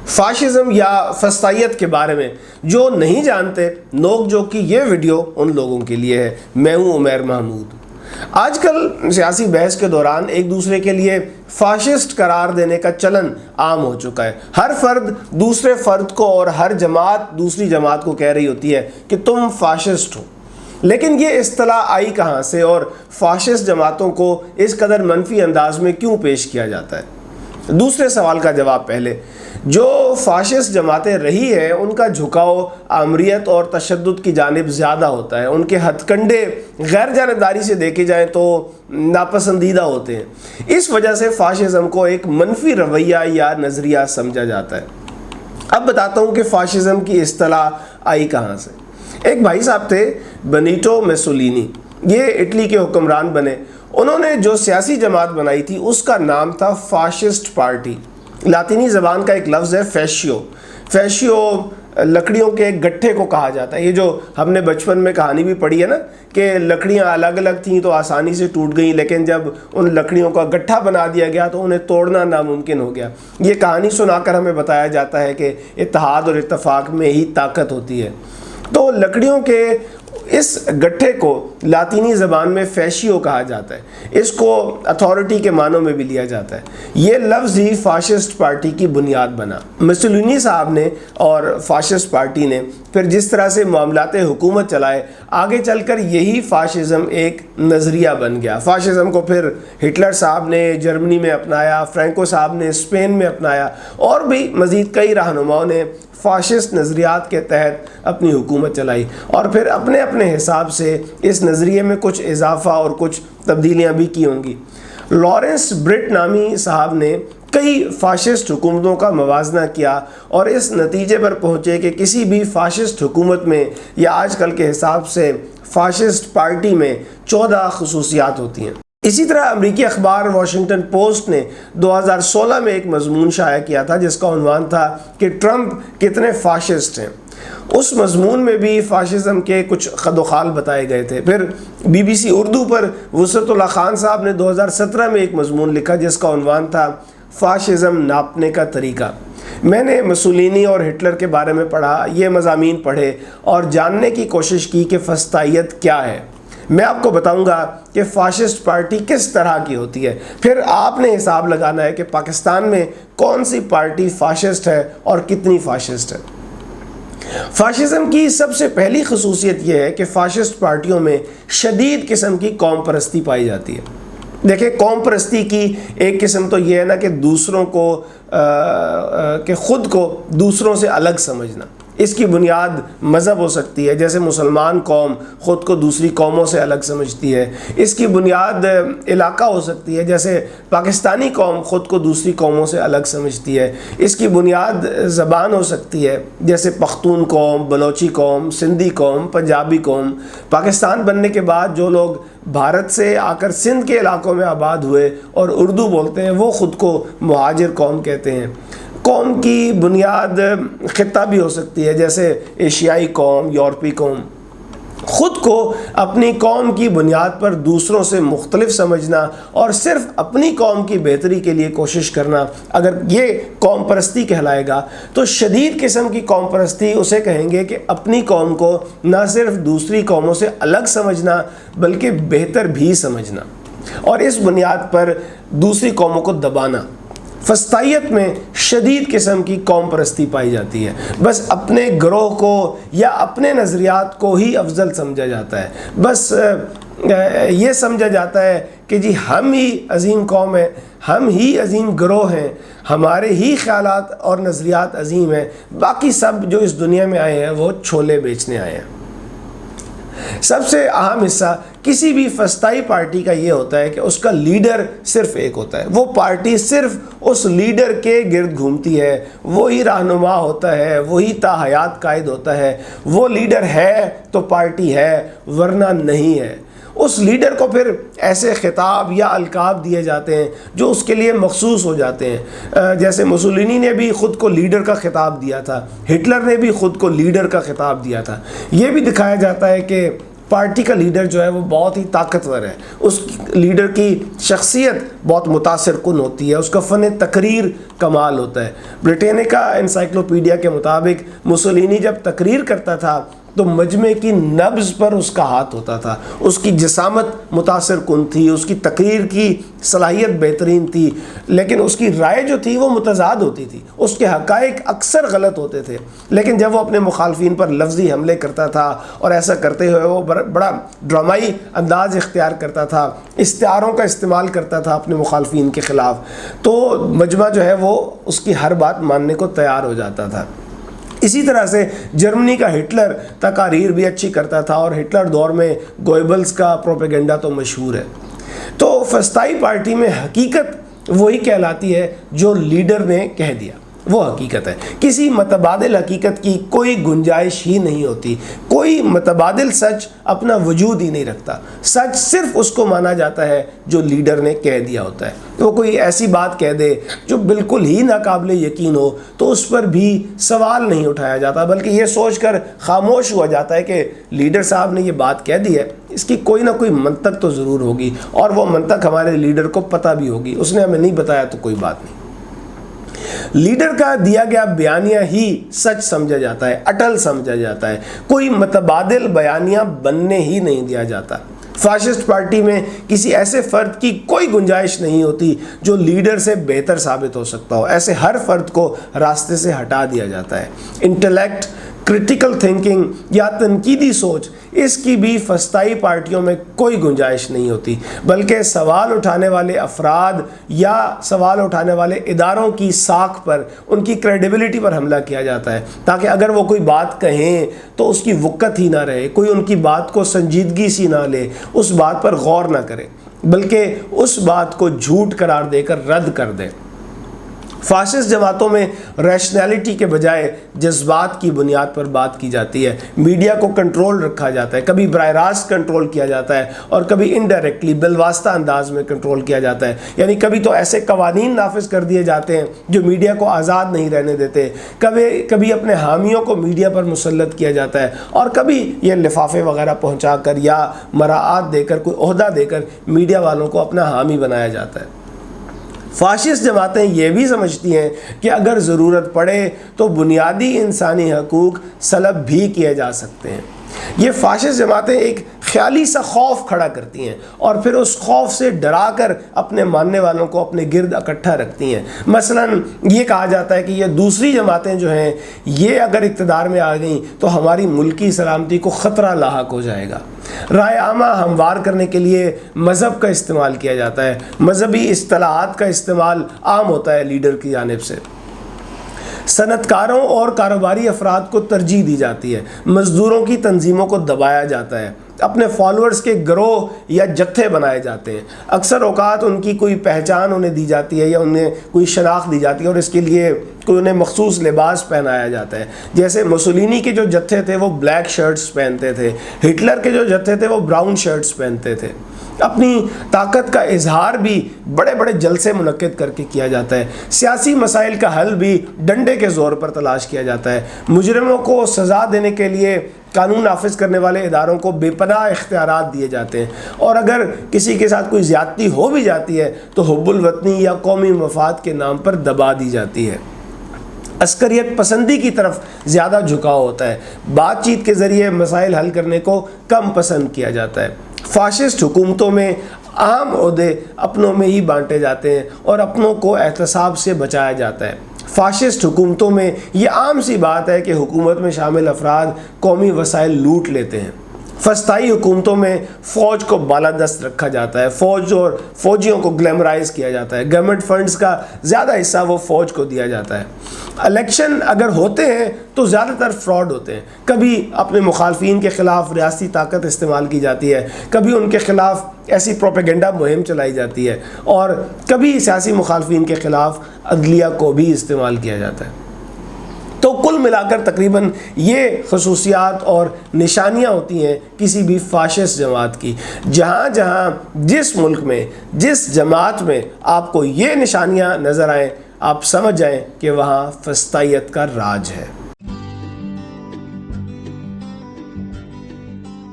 Fascism یا فسطائیت کے بارے میں جو نہیں جانتے، نوک جھوک کی یہ ویڈیو ان لوگوں کے لیے ہے۔ میں ہوں عمیر محمود۔ آج کل سیاسی بحث کے دوران ایک دوسرے کے لیے فاشسٹ قرار دینے کا چلن عام ہو چکا ہے۔ ہر فرد دوسرے فرد کو اور ہر جماعت دوسری جماعت کو کہہ رہی ہوتی ہے کہ تم فاشسٹ ہو۔ لیکن یہ اصطلاح آئی کہاں سے اور فاشسٹ جماعتوں کو اس قدر منفی انداز میں کیوں پیش کیا جاتا ہے؟ دوسرے سوال کا جواب پہلے۔ جو فاشسٹ جماعتیں رہی ہیں ان کا جھکاؤ آمریت اور تشدد کی جانب زیادہ ہوتا ہے۔ ان کے ہتھ کنڈے غیر جانبداری سے دیکھے جائیں تو ناپسندیدہ ہوتے ہیں۔ اس وجہ سے فاشزم کو ایک منفی رویہ یا نظریہ سمجھا جاتا ہے۔ اب بتاتا ہوں کہ فاشزم کی اصطلاح آئی کہاں سے۔ ایک بھائی صاحب تھے بنیٹو میسولینی، یہ اٹلی کے حکمران بنے۔ انہوں نے جو سیاسی جماعت بنائی تھی اس کا نام تھا فاشسٹ پارٹی۔ لاطینی زبان کا ایک لفظ ہے فیشیو۔ فیشیو لکڑیوں کے ایک گٹھے کو کہا جاتا ہے۔ یہ جو ہم نے بچپن میں کہانی بھی پڑھی ہے نا کہ لکڑیاں الگ الگ تھیں تو آسانی سے ٹوٹ گئیں، لیکن جب ان لکڑیوں کا گٹھا بنا دیا گیا تو انہیں توڑنا ناممکن ہو گیا۔ یہ کہانی سنا کر ہمیں بتایا جاتا ہے کہ اتحاد اور اتفاق میں ہی طاقت ہوتی ہے۔ تو لکڑیوں کے اس گٹھے کو لاطینی زبان میں فیشیو کہا جاتا ہے۔ اس کو اتھارٹی کے معنوں میں بھی لیا جاتا ہے۔ یہ لفظ ہی فاشسٹ پارٹی کی بنیاد بنا۔ مسولینی صاحب نے اور فاشسٹ پارٹی نے پھر جس طرح سے معاملات حکومت چلائے، آگے چل کر یہی فاشزم ایک نظریہ بن گیا۔ فاشزم کو پھر ہٹلر صاحب نے جرمنی میں اپنایا، فرینکو صاحب نے اسپین میں اپنایا، اور بھی مزید کئی رہنماؤں نے فاشسٹ نظریات کے تحت اپنی حکومت چلائی، اور پھر اپنے اپنے حساب سے اس نظریے میں کچھ اضافہ اور کچھ تبدیلیاں بھی کی ہوں گی۔ لارنس برٹ نامی صاحب نے کئی فاشسٹ حکومتوں کا موازنہ کیا اور اس نتیجے پر پہنچے کہ کسی بھی فاشسٹ حکومت میں یا آج کل کے حساب سے فاشسٹ پارٹی میں 14 خصوصیات ہوتی ہیں۔ اسی طرح امریکی اخبار واشنگٹن پوسٹ نے 2016 میں ایک مضمون شائع کیا تھا جس کا عنوان تھا کہ ٹرمپ کتنے فاشسٹ ہیں۔ اس مضمون میں بھی فاشزم کے کچھ خد و خال بتائے گئے تھے۔ پھر بی بی سی اردو پر وسعت اللہ خان صاحب نے 2017 میں ایک مضمون لکھا جس کا عنوان تھا فاشزم ناپنے کا طریقہ۔ میں نے مسولینی اور ہٹلر کے بارے میں پڑھا، یہ مضامین پڑھے اور جاننے کی کوشش کی کہ فسطائیت کیا ہے۔ میں آپ کو بتاؤں گا کہ فاشسٹ پارٹی کس طرح کی ہوتی ہے، پھر آپ نے حساب لگانا ہے کہ پاکستان میں کون سی پارٹی فاشسٹ ہے اور کتنی فاشسٹ ہے۔ فاشزم کی سب سے پہلی خصوصیت یہ ہے کہ فاشسٹ پارٹیوں میں شدید قسم کی قوم پرستی پائی جاتی ہے۔ دیکھیں، قوم پرستی کی ایک قسم تو یہ ہے نا کہ دوسروں کو کہ خود کو دوسروں سے الگ سمجھنا۔ اس کی بنیاد مذہب ہو سکتی ہے، جیسے مسلمان قوم خود کو دوسری قوموں سے الگ سمجھتی ہے۔ اس کی بنیاد علاقہ ہو سکتی ہے، جیسے پاکستانی قوم خود کو دوسری قوموں سے الگ سمجھتی ہے۔ اس کی بنیاد زبان ہو سکتی ہے، جیسے پختون قوم، بلوچی قوم، سندھی قوم، پنجابی قوم۔ پاکستان بننے کے بعد جو لوگ بھارت سے آ کر سندھ کے علاقوں میں آباد ہوئے اور اردو بولتے ہیں وہ خود کو مہاجر قوم کہتے ہیں۔ قوم کی بنیاد خطہ بھی ہو سکتی ہے، جیسے ایشیائی قوم، یورپی قوم۔ خود کو اپنی قوم کی بنیاد پر دوسروں سے مختلف سمجھنا اور صرف اپنی قوم کی بہتری کے لیے کوشش کرنا، اگر یہ قوم پرستی کہلائے گا تو شدید قسم کی قوم پرستی اسے کہیں گے کہ اپنی قوم کو نہ صرف دوسری قوموں سے الگ سمجھنا بلکہ بہتر بھی سمجھنا، اور اس بنیاد پر دوسری قوموں کو دبانا۔ فسطائیت میں شدید قسم کی قوم پرستی پائی جاتی ہے۔ بس اپنے گروہ کو یا اپنے نظریات کو ہی افضل سمجھا جاتا ہے۔ بس یہ سمجھا جاتا ہے کہ جی ہم ہی عظیم قوم ہیں، ہم ہی عظیم گروہ ہیں، ہمارے ہی خیالات اور نظریات عظیم ہیں، باقی سب جو اس دنیا میں آئے ہیں وہ چھولے بیچنے آئے ہیں۔ سب سے اہم حصہ کسی بھی فسطائی پارٹی کا یہ ہوتا ہے کہ اس کا لیڈر صرف ایک ہوتا ہے۔ وہ پارٹی صرف اس لیڈر کے گرد گھومتی ہے، وہی رہنما ہوتا ہے، وہی تا حیات قائد ہوتا ہے۔ وہ لیڈر ہے تو پارٹی ہے، ورنہ نہیں ہے۔ اس لیڈر کو پھر ایسے خطاب یا القاب دیے جاتے ہیں جو اس کے لیے مخصوص ہو جاتے ہیں۔ جیسے مسولینی نے بھی خود کو لیڈر کا خطاب دیا تھا، ہٹلر نے بھی خود کو لیڈر کا خطاب دیا تھا۔ یہ بھی دکھایا جاتا ہے کہ پارٹی کا لیڈر جو ہے وہ بہت ہی طاقتور ہے، اس لیڈر کی شخصیت بہت متاثر کن ہوتی ہے، اس کا فن تقریر کمال ہوتا ہے۔ بریٹینیکا انسائکلوپیڈیا کے مطابق موسولینی جب تقریر کرتا تھا تو مجمع کی نبض پر اس کا ہاتھ ہوتا تھا، اس کی جسامت متاثر کن تھی، اس کی تقریر کی صلاحیت بہترین تھی، لیکن اس کی رائے جو تھی وہ متضاد ہوتی تھی، اس کے حقائق اکثر غلط ہوتے تھے، لیکن جب وہ اپنے مخالفین پر لفظی حملے کرتا تھا اور ایسا کرتے ہوئے وہ بڑا ڈرامائی انداز اختیار کرتا تھا، استعاروں کا استعمال کرتا تھا اپنے مخالفین کے خلاف، تو مجمع جو ہے وہ اس کی ہر بات ماننے کو تیار ہو جاتا تھا۔ اسی طرح سے جرمنی کا ہٹلر تقاریر بھی اچھی کرتا تھا، اور ہٹلر دور میں گوئبلز کا پروپیگنڈا تو مشہور ہے۔ تو فسطائی پارٹی میں حقیقت وہی کہلاتی ہے جو لیڈر نے کہہ دیا، وہ حقیقت ہے۔ کسی متبادل حقیقت کی کوئی گنجائش ہی نہیں ہوتی، کوئی متبادل سچ اپنا وجود ہی نہیں رکھتا، سچ صرف اس کو مانا جاتا ہے جو لیڈر نے کہہ دیا ہوتا ہے۔ وہ کوئی ایسی بات کہہ دے جو بالکل ہی ناقابل یقین ہو تو اس پر بھی سوال نہیں اٹھایا جاتا، بلکہ یہ سوچ کر خاموش ہوا جاتا ہے کہ لیڈر صاحب نے یہ بات کہہ دی ہے، اس کی کوئی نہ کوئی منطق تو ضرور ہوگی، اور وہ منطق ہمارے لیڈر کو پتہ بھی ہوگی، اس نے ہمیں نہیں بتایا تو کوئی بات نہیں۔ لیڈر کا دیا گیا بیانیہ ہی سچ سمجھا جاتا ہے، اٹل سمجھا جاتا ہے، کوئی متبادل بیانیہ بننے ہی نہیں دیا جاتا۔ فاشسٹ پارٹی میں کسی ایسے فرد کی کوئی گنجائش نہیں ہوتی جو لیڈر سے بہتر ثابت ہو سکتا ہو، ایسے ہر فرد کو راستے سے ہٹا دیا جاتا ہے۔ انٹلیکٹ، کرٹیکل تھنکنگ یا تنقیدی سوچ، اس کی بھی فسطائی پارٹیوں میں کوئی گنجائش نہیں ہوتی، بلکہ سوال اٹھانے والے افراد یا سوال اٹھانے والے اداروں کی ساکھ پر، ان کی کریڈیبلٹی پر حملہ کیا جاتا ہے، تاکہ اگر وہ کوئی بات کہیں تو اس کی وقت ہی نہ رہے، کوئی ان کی بات کو سنجیدگی سی نہ لے، اس بات پر غور نہ کرے، بلکہ اس بات کو جھوٹ قرار دے کر رد کر دے۔ فاشسٹ جماعتوں میں ریشنلٹی کے بجائے جذبات کی بنیاد پر بات کی جاتی ہے، میڈیا کو کنٹرول رکھا جاتا ہے، کبھی براہ راست کنٹرول کیا جاتا ہے اور کبھی انڈائریکٹلی بالواسطہ انداز میں کنٹرول کیا جاتا ہے، یعنی کبھی تو ایسے قوانین نافذ کر دیے جاتے ہیں جو میڈیا کو آزاد نہیں رہنے دیتے، کبھی اپنے حامیوں کو میڈیا پر مسلط کیا جاتا ہے، اور کبھی یہ لفافے وغیرہ پہنچا کر یا مراعات دے کر، کوئی عہدہ دے کر میڈیا والوں کو اپنا حامی بنایا جاتا ہے۔ فاشسٹ جماعتیں یہ بھی سمجھتی ہیں کہ اگر ضرورت پڑے تو بنیادی انسانی حقوق سلب بھی کیے جا سکتے ہیں۔ یہ فاشسٹ جماعتیں ایک خیالی سا خوف کھڑا کرتی ہیں اور پھر اس خوف سے ڈرا کر اپنے ماننے والوں کو اپنے گرد اکٹھا رکھتی ہیں۔ مثلا یہ کہا جاتا ہے کہ یہ دوسری جماعتیں جو ہیں یہ اگر اقتدار میں آ گئیں تو ہماری ملکی سلامتی کو خطرہ لاحق ہو جائے گا۔ رائے عامہ ہموار کرنے کے لیے مذہب کا استعمال کیا جاتا ہے، مذہبی اصطلاحات کا استعمال عام ہوتا ہے لیڈر کی جانب سے۔ صنعت کاروں اور کاروباری افراد کو ترجیح دی جاتی ہے، مزدوروں کی تنظیموں کو دبایا جاتا ہے، اپنے فالوورز کے گروہ یا جتھے بنائے جاتے ہیں، اکثر اوقات ان کی کوئی پہچان انہیں دی جاتی ہے یا انہیں کوئی شناخت دی جاتی ہے اور اس کے لیے کوئی انہیں مخصوص لباس پہنایا جاتا ہے۔ جیسے موسولینی کے جو جتھے تھے وہ بلیک شرٹس پہنتے تھے، ہٹلر کے جو جتھے تھے وہ براؤن شرٹس پہنتے تھے۔ اپنی طاقت کا اظہار بھی بڑے بڑے جلسے منعقد کر کے کیا جاتا ہے، سیاسی مسائل کا حل بھی ڈنڈے کے زور پر تلاش کیا جاتا ہے، مجرموں کو سزا دینے کے لیے قانون نافذ کرنے والے اداروں کو بے پناہ اختیارات دیے جاتے ہیں، اور اگر کسی کے ساتھ کوئی زیادتی ہو بھی جاتی ہے تو حب الوطنی یا قومی مفاد کے نام پر دبا دی جاتی ہے۔ عسکریت پسندی کی طرف زیادہ جھکاؤ ہوتا ہے، بات چیت کے ذریعے مسائل حل کرنے کو کم پسند کیا جاتا ہے۔ فاشسٹ حکومتوں میں اہم عہدے اپنوں میں ہی بانٹے جاتے ہیں اور اپنوں کو احتساب سے بچایا جاتا ہے۔ فاشسٹ حکومتوں میں یہ عام سی بات ہے کہ حکومت میں شامل افراد قومی وسائل لوٹ لیتے ہیں۔ فسطائی حکومتوں میں فوج کو بالادست رکھا جاتا ہے، فوج اور فوجیوں کو گلیمرائز کیا جاتا ہے، گورنمنٹ فنڈز کا زیادہ حصہ وہ فوج کو دیا جاتا ہے۔ الیکشن اگر ہوتے ہیں تو زیادہ تر فراڈ ہوتے ہیں، کبھی اپنے مخالفین کے خلاف ریاستی طاقت استعمال کی جاتی ہے، کبھی ان کے خلاف ایسی پروپیگنڈا مہم چلائی جاتی ہے، اور کبھی سیاسی مخالفین کے خلاف عدلیہ کو بھی استعمال کیا جاتا ہے۔ تو کل ملا کر تقریباً یہ خصوصیات اور نشانیاں ہوتی ہیں کسی بھی فاشسٹ جماعت کی۔ جہاں جہاں جس ملک میں جس جماعت میں آپ کو یہ نشانیاں نظر آئیں، آپ سمجھ جائیں کہ وہاں فسطائیت کا راج ہے۔